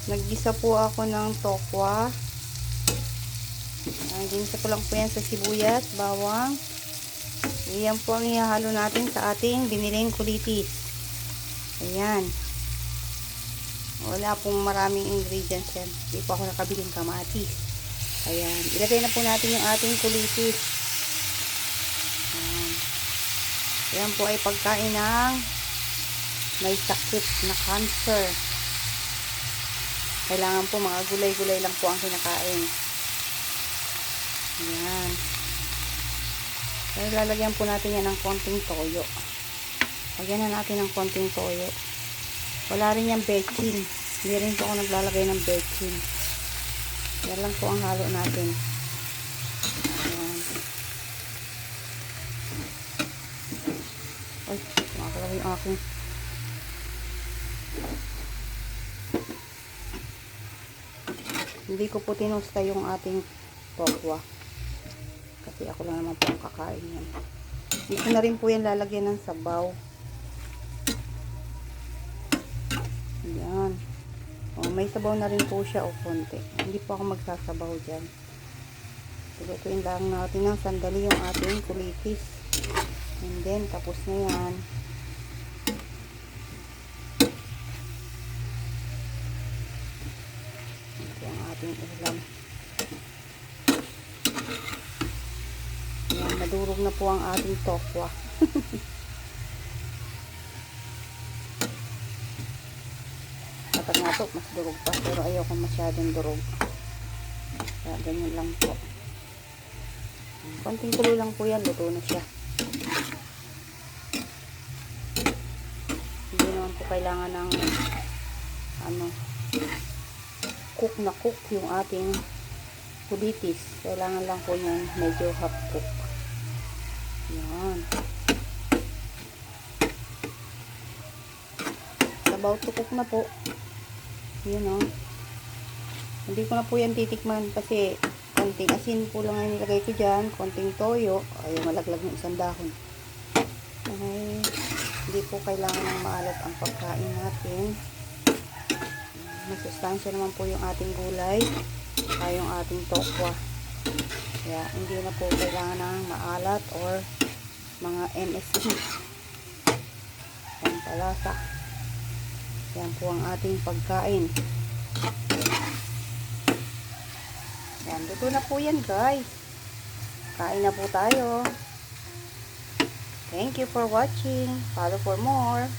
Naggisa po ako ng tokwa. Ginisa ko lang po yan sa sibuyas, bawang. Iyan po ang ihahalo natin sa ating biniling kulitis. Ayan. Wala pong maraming ingredients yan. Hindi po ako nakabiling kamatis. Ayan. Ilagay na po natin yung ating kulitis. Ayan. Ayan po ay pagkain ng may sakit na cancer. Kailangan po mga gulay-gulay lang po ang kinakain. Ayan. Kaya lalagyan po natin yan ng konting toyo. Lagyan na natin ng konting toyo. Wala rin yung bechin. Hindi rin po ako naglalagay ng bechin. Yan lang po ang halo natin. Ayan. Ay, makakalagay yung aking. Hindi ko po tinusta yung ating tokwa. Kasi ako lang naman po ang kakain yan. Dito na rin po yan lalagyan ng sabaw. Ayan. O, may sabaw na rin po siya o konti. Hindi po ako magsasabaw dyan. Lutuin lang natin ng sandali yung ating kulitis. And then, tapos na yan. Ito ang ating ulam. Ayan, nadurog na po ang ating tokwa. Kapag nga po, mas durog pa. Pero ayoko masyadong durog. Kaya ganyan lang po. Konting tuloy lang po yan. Luto na siya. Hindi naman po kailangan ng cook na cook yung ating kulitis. Kailangan lang po yan medyo half cook. Yan. About to cook na po. Yun o. Hindi ko na po yan titikman kasi konting asin po lang ang nilagay ko dyan. Konting toyo. Ayaw malaglag ng isang dahon. Okay. Hindi po kailangan ng maalat ang pagkain natin. Masustansya naman po yung ating gulay. Saka yung ating tokwa. Kaya hindi na po kailangan ng maalat or mga MSG. Pampalasa. Yan po ang ating pagkain. Yan, luto na po yan guys. Kain na po tayo. Thank you for watching. Follow for more.